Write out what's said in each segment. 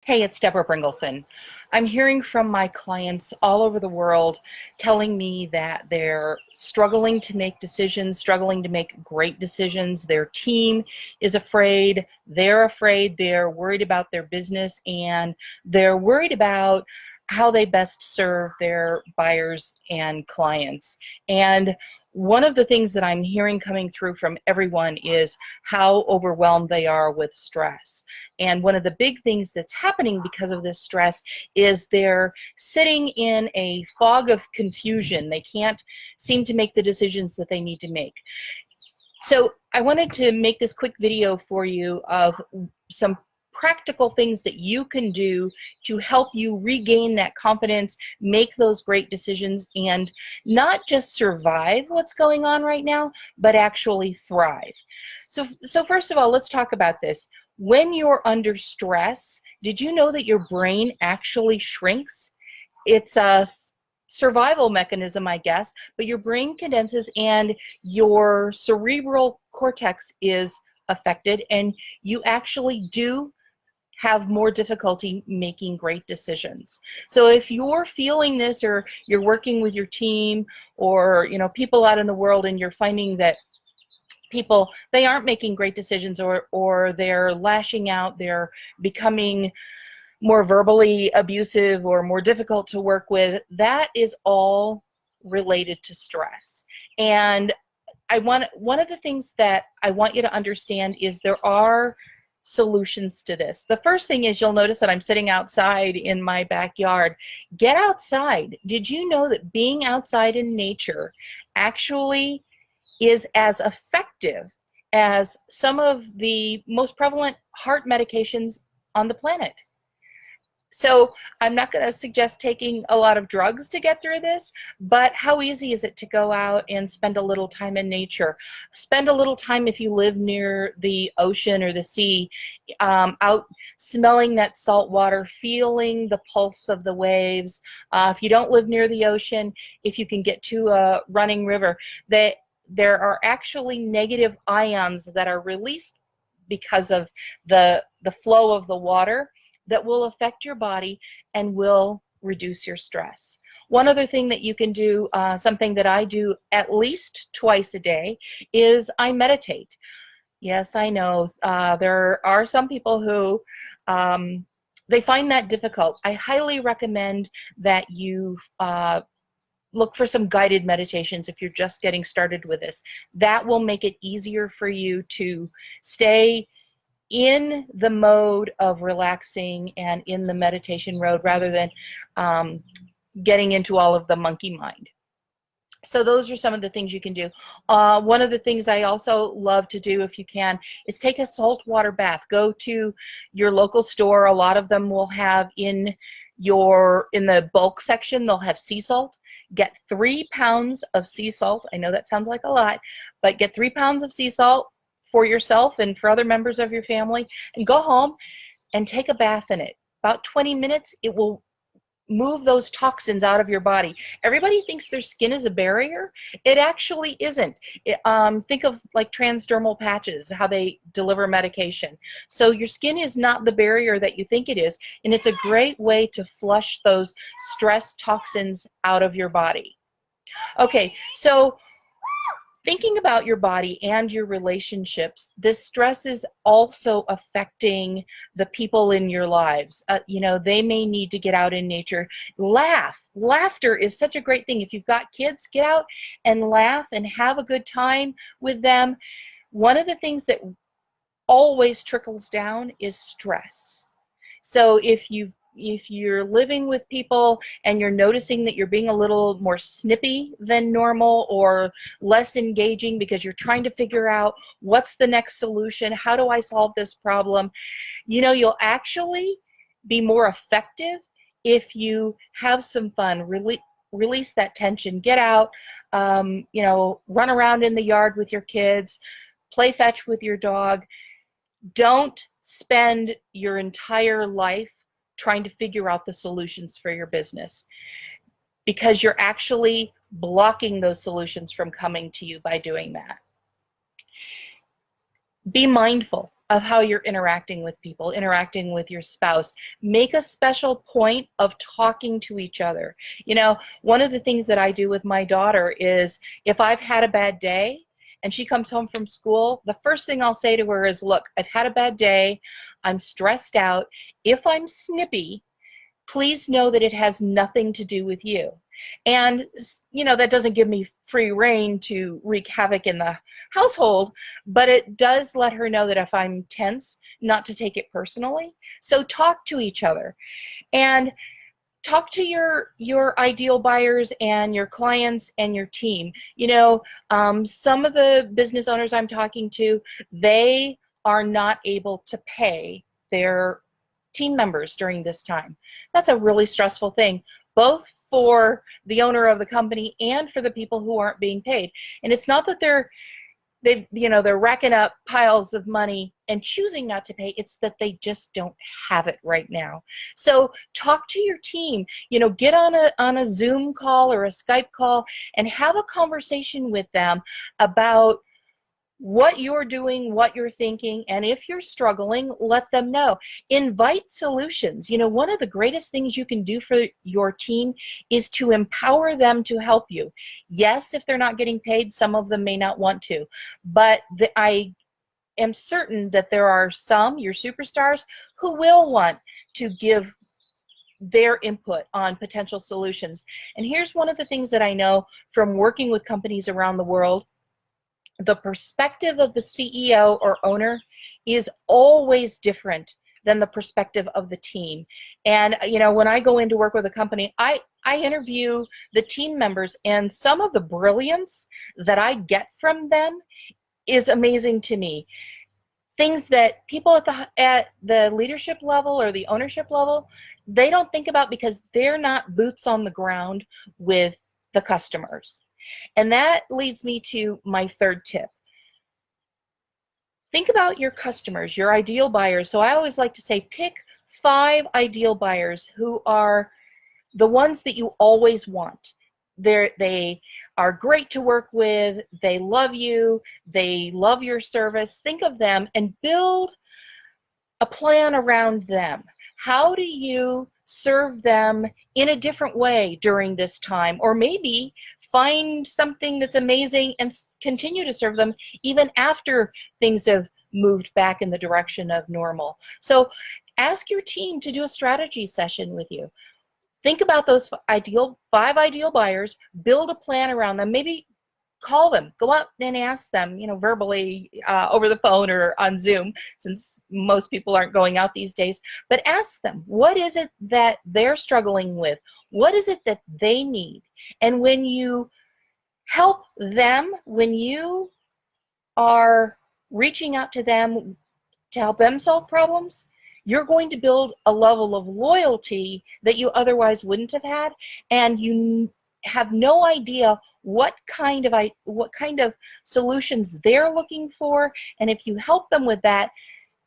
Hey, it's Deborah Bringelson. I'm hearing from my clients all over the world telling me that they're struggling to make decisions, struggling to make great decisions. Their team is afraid, they're worried about their business, and they're worried about how they best serve their buyers and clients. And one of the things that I'm hearing coming through from everyone is how overwhelmed they are with stress. And one of the big things that's happening because of this stress is they're sitting in a fog of confusion. They can't seem to make the decisions that they need to make. So I wanted to make this quick video for you of some practical things that you can do to help you regain that confidence, make those great decisions, and not just survive what's going on right now, but actually thrive. So first of all, let's talk about this. When you're under stress, did you know that your brain actually shrinks? It's a survival mechanism, I guess, but your brain condenses and your cerebral cortex is affected, and you actually do have more difficulty making great decisions. So if you're feeling this, or you're working with your team, or people out in the world, and you're finding that people, they aren't making great decisions, or they're lashing out, they're becoming more verbally abusive or more difficult to work with, that is all related to stress. And one of the things that I want you to understand is there are solutions to this. The first thing is, you'll notice that I'm sitting outside in my backyard. Get outside. Did you know that being outside in nature actually is as effective as some of the most prevalent heart medications on the planet? So I'm not going to suggest taking a lot of drugs to get through this, but how easy is it to go out and spend a little time in nature? Spend a little time, if you live near the ocean or the sea, out smelling that salt water, feeling the pulse of the waves. If you don't live near the ocean, if you can get to a running river, there are actually negative ions that are released because of the flow of the water that will affect your body and will reduce your stress. One other thing that you can do, something that I do at least twice a day, is I meditate. Yes, I know there are some people who they find that difficult. I highly recommend that you look for some guided meditations if you're just getting started with this. That will make it easier for you to stay in the mode of relaxing and in the meditation mode, rather than getting into all of the monkey mind. So those are some of the things you can do. One of the things I also love to do, if you can, is take a saltwater bath. Go to your local store. A lot of them will have in the bulk section, they'll have sea salt. Get 3 pounds of sea salt. I know that sounds like a lot, but get 3 pounds of sea salt for yourself and for other members of your family, and go home and take a bath in it. About 20 minutes, it will move those toxins out of your body. Everybody thinks their skin is a barrier. It actually isn't. Think of like transdermal patches, how they deliver medication. So your skin is not the barrier that you think it is, and it's a great way to flush those stress toxins out of your body. Okay, so thinking about your body and your relationships, this stress is also affecting the people in your lives. They may need to get out in nature. Laughter is such a great thing. If you've got kids, get out and laugh and have a good time with them. One of the things that always trickles down is stress. So if you're living with people and you're noticing that you're being a little more snippy than normal, or less engaging because you're trying to figure out what's the next solution, how do I solve this problem, you'll actually be more effective if you have some fun. Release that tension. Get out, run around in the yard with your kids, play fetch with your dog. Don't spend your entire life trying to figure out the solutions for your business, because you're actually blocking those solutions from coming to you by doing that. Be mindful. of how you're interacting with people, interacting with your spouse. Make a special point of talking to each other. You know, one of the things that I do with my daughter is if I've had a bad day and she comes home from school, the first thing I'll say to her is, look, I've had a bad day. I'm stressed out. If I'm snippy, please know that it has nothing to do with you. And, you know, that doesn't give me free reign to wreak havoc in the household, but it does let her know that if I'm tense, not to take it personally. So talk to each other and talk to your ideal buyers and your clients and your team. You know, some of the business owners I'm talking to, they are not able to pay their team members during this time. That's a really stressful thing, both for the owner of the company and for the people who aren't being paid. And it's not that they're racking up piles of money and choosing not to pay. It's that they just don't have it right now. So talk to your team, you know, get on a Zoom call or a Skype call and have a conversation with them about what you're doing, what you're thinking, and if you're struggling, let them know. Invite solutions. You know, one of the greatest things you can do for your team is to empower them to help you. Yes, if they're not getting paid, some of them may not want to, but I am certain that there are some, your superstars, who will want to give their input on potential solutions. And here's one of the things that I know from working with companies around the world. The perspective of the CEO or owner is always different than the perspective of the team. And, you know, when I go in to work with a company, I interview the team members, and some of the brilliance that I get from them is amazing to me. Things that people at the leadership level or the ownership level, they don't think about because they're not boots on the ground with the customers. And that leads me to my third tip. Think about your customers, your ideal buyers. So I always like to say, pick 5 ideal buyers who are the ones that you always want. They are great to work with. They love you. They love your service. Think of them and build a plan around them. How do you serve them in a different way during this time? Or maybe find something that's amazing and continue to serve them even after things have moved back in the direction of normal. So ask your team to do a strategy session with you. Think about those 5 ideal buyers, build a plan around them, maybe call them, go out and ask them, you know, verbally over the phone or on Zoom, since most people aren't going out these days, but ask them, what is it that they're struggling with? What is it that they need? And when you help them, when you are reaching out to them to help them solve problems, you're going to build a level of loyalty that you otherwise wouldn't have had, and you have no idea what kind of solutions they're looking for. And if you help them with that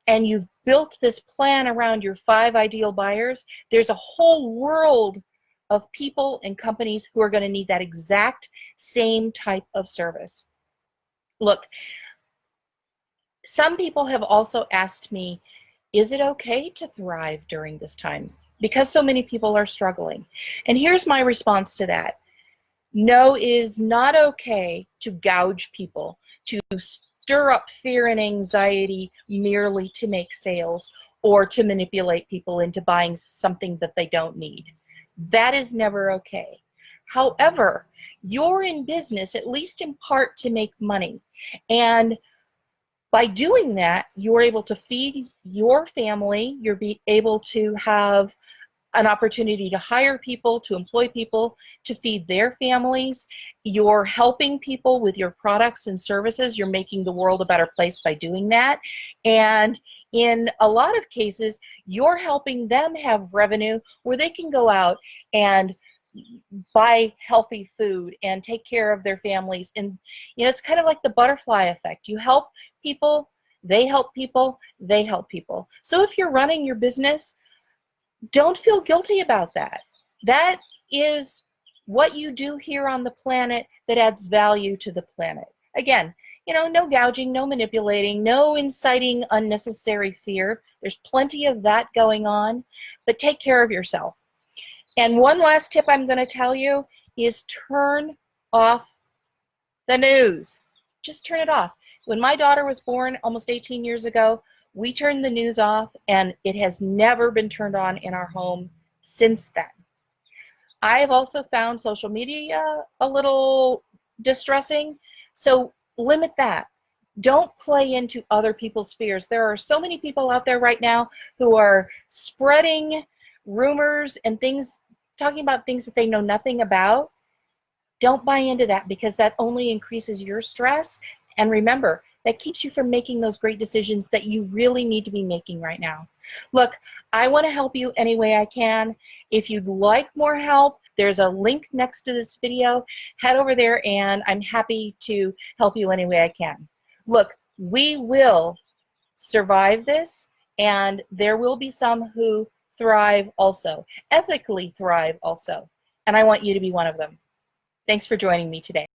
and you've built this plan around your 5 ideal buyers, there's a whole world of people and companies who are going to need that exact same type of service. Look, some people have also asked me, is it okay to thrive during this time? Because so many people are struggling. And here's my response to that. No, it is not okay to gouge people, to stir up fear and anxiety merely to make sales or to manipulate people into buying something that they don't need. That is never okay. However, you're in business, at least in part, to make money. And by doing that, you're able to feed your family, you're able to have an opportunity to hire people, to employ people, to feed their families. You're helping people with your products and services. You're making the world a better place by doing that. And in a lot of cases, you're helping them have revenue where they can go out and buy healthy food and take care of their families. And, you know, it's kind of like the butterfly effect. You help people, they help people, they help people. So if you're running your business, don't feel guilty about that. That is what you do here on the planet that adds value to the planet. Again, No gouging, no manipulating, no inciting unnecessary fear. There's plenty of that going on, but take care of yourself. And one last tip I'm going to tell you is turn off the news. Just turn it off. When my daughter was born almost 18 years ago, we turned the news off, and it has never been turned on in our home since then. I have also found social media a little distressing, so limit that. Don't play into other people's fears. There are so many people out there right now who are spreading rumors and things, talking about things that they know nothing about. Don't buy into that, because that only increases your stress. And remember, that keeps you from making those great decisions that you really need to be making right now. Look, I want to help you any way I can. If you'd like more help, there's a link next to this video. Head over there and I'm happy to help you any way I can. Look, we will survive this, and there will be some who thrive also, ethically thrive also. And I want you to be one of them. Thanks for joining me today.